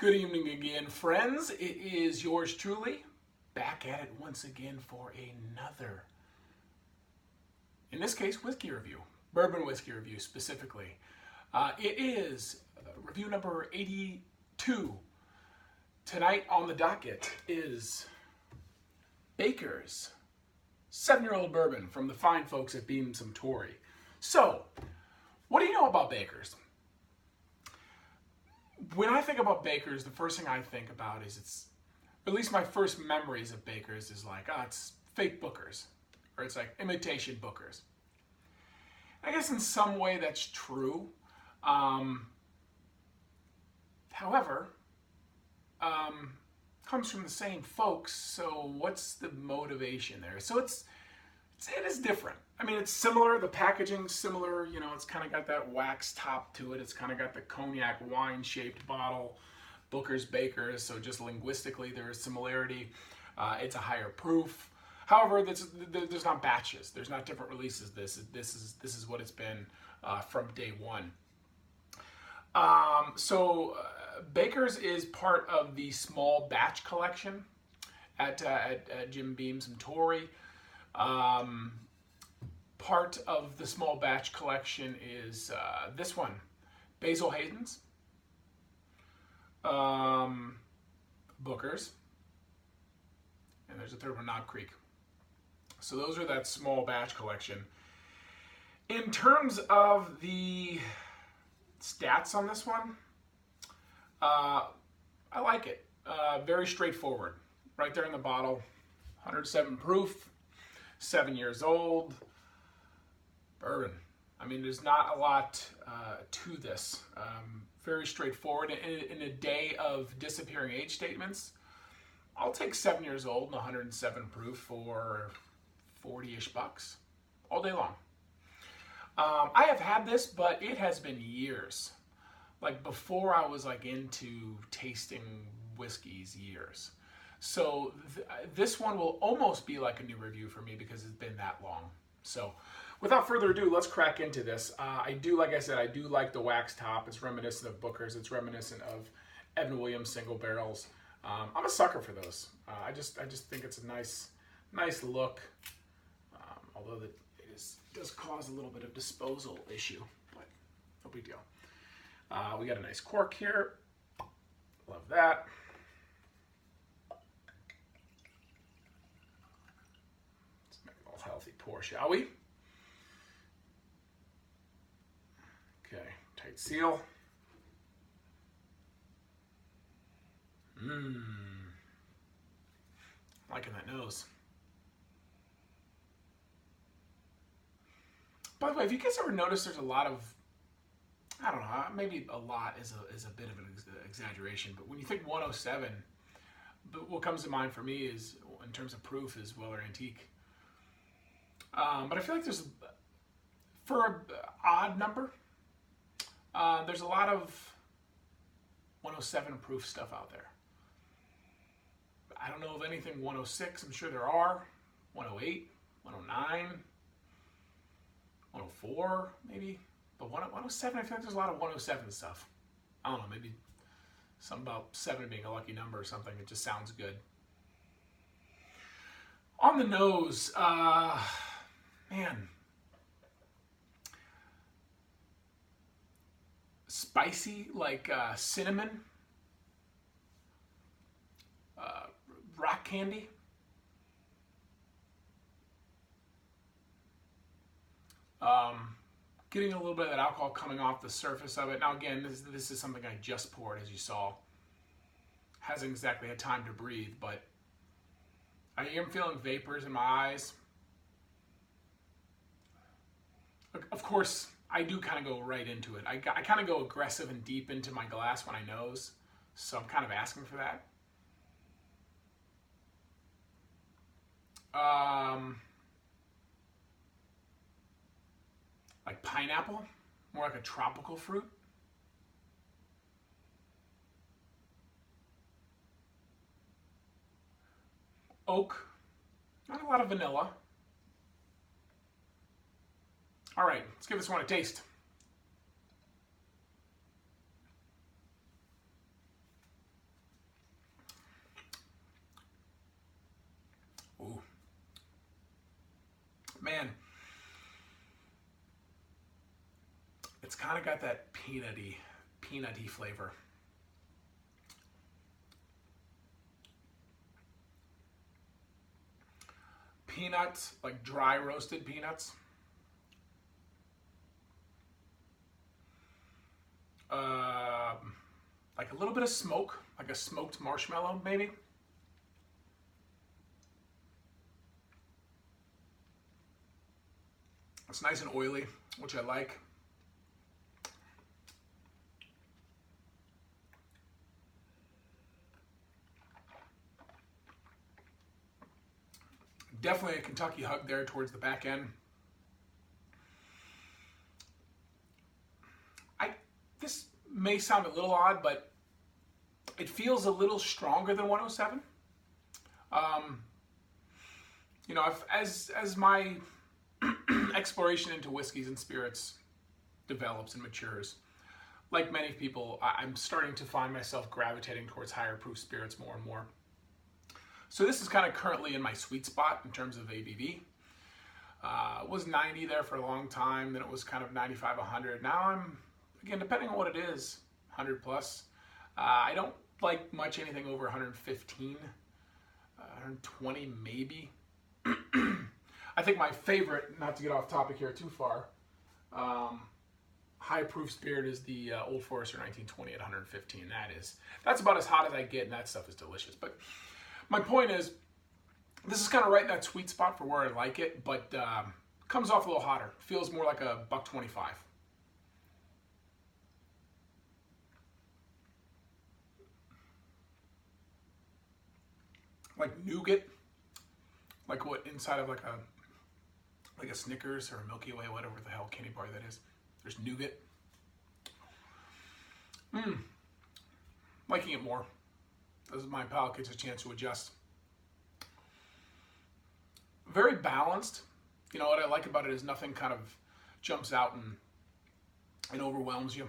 Good evening again, friends. It is yours truly, back at it once again for another, in this case, whiskey review. Bourbon whiskey review specifically. It is review number 82. Tonight on the docket is Baker's 7-year-old bourbon from the fine folks at Beam Suntory. So, what do you know about Baker's? When I think about Baker's, the first thing I think about is at least my first memories of Baker's is like, it's fake Bookers, or it's like imitation Bookers. I guess in some way that's true. However, comes from the same folks, so what's the motivation there? So it is different. I mean, it's similar, the packaging's similar, it's kind of got that wax top to it, it's kind of got the cognac wine-shaped bottle, Booker's, Baker's, so just linguistically there is similarity. It's a higher proof. However, there's not batches, there's not different releases. This is what it's been from day one. Baker's is part of the small batch collection at Jim Beam Suntory. Part of the small batch collection is this one, Basil Hayden's, Booker's, and there's a third one, Knob Creek. So those are that small batch collection. In terms of the stats on this one, I like it. Very straightforward. Right there in the bottle, 107 proof, 7 years old, bourbon. I mean, there's not a lot to this. Very straightforward. In a day of disappearing age statements, I'll take 7 years old and 107 proof for 40-ish bucks all day long. I have had this, but it has been years. Like before I was like into tasting whiskeys, years. So this one will almost be like a new review for me because it's been that long. So without further ado, let's crack into this. Like I said, I do like the wax top. It's reminiscent of Booker's. It's reminiscent of Evan Williams single barrels. I'm a sucker for those. I just think it's a nice look. Although it does cause a little bit of disposal issue, but no big deal. We got a nice cork here. Love that. Let's make a little healthy pour, shall we? Okay, tight seal. Liking that nose. By the way, if you guys ever notice, there's a lot of, I don't know, maybe a lot is a bit of an exaggeration, but when you think 107, what comes to mind for me is, in terms of proof, is Weller Antique. But I feel like there's, for an odd number, there's a lot of 107 proof stuff out there. I don't know of anything 106, I'm sure there are, 108, 109, 104 maybe, but 107, I feel like there's a lot of 107 stuff. I don't know, maybe something about 7 being a lucky number or something. It just sounds good. On the nose, man, spicy, like cinnamon, rock candy. Getting a little bit of that alcohol coming off the surface of it. Now again, this is something I just poured, as you saw. Hasn't exactly had time to breathe, but I am feeling vapors in my eyes. Of course, I do kind of go right into it. I kind of go aggressive and deep into my glass when I nose, so I'm kind of asking for that. Like pineapple, more like a tropical fruit. Oak, not a lot of vanilla. All right, let's give this one a taste. kind of got that peanutty flavor. Peanuts, like dry roasted peanuts. Like a little bit of smoke, like a smoked marshmallow, maybe. It's nice and oily, which I like. Definitely a Kentucky hug there towards the back end. This may sound a little odd, but it feels a little stronger than 107. You know, as my exploration into whiskeys and spirits develops and matures, like many people, I'm starting to find myself gravitating towards higher proof spirits more and more. So this is kind of currently in my sweet spot in terms of ABV. It was 90 there for a long time, then it was kind of 95, 100. Now I'm, again, depending on what it is, 100 plus. I don't like much anything over 115, 120 maybe. I think my favorite, not to get off topic here too far, high proof spirit is the Old Forester 1920 at 115. That's about as hot as I get, and that stuff is delicious. But my point is, this is kind of right in that sweet spot for where I like it, but comes off a little hotter. Feels more like a $1.25. Like nougat, like what inside of like a Snickers or a Milky Way, whatever the hell candy bar that is. There's nougat. Liking it more. As my palate gets a chance to adjust. Very balanced. You know, what I like about it is nothing kind of jumps out and overwhelms you.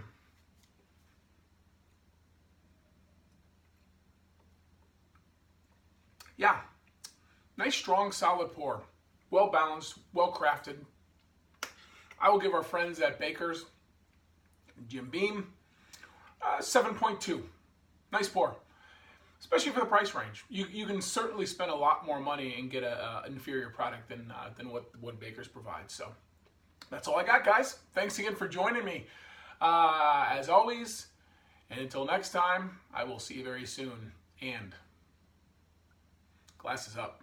Yeah, nice, strong, solid pour. Well balanced, well crafted. I will give our friends at Baker's, Jim Beam, 7.2. Nice pour, especially for the price range. You can certainly spend a lot more money and get an inferior product than what Baker's provides. So that's all I got, guys. Thanks again for joining me. As always, and until next time, I will see you very soon. And glasses up.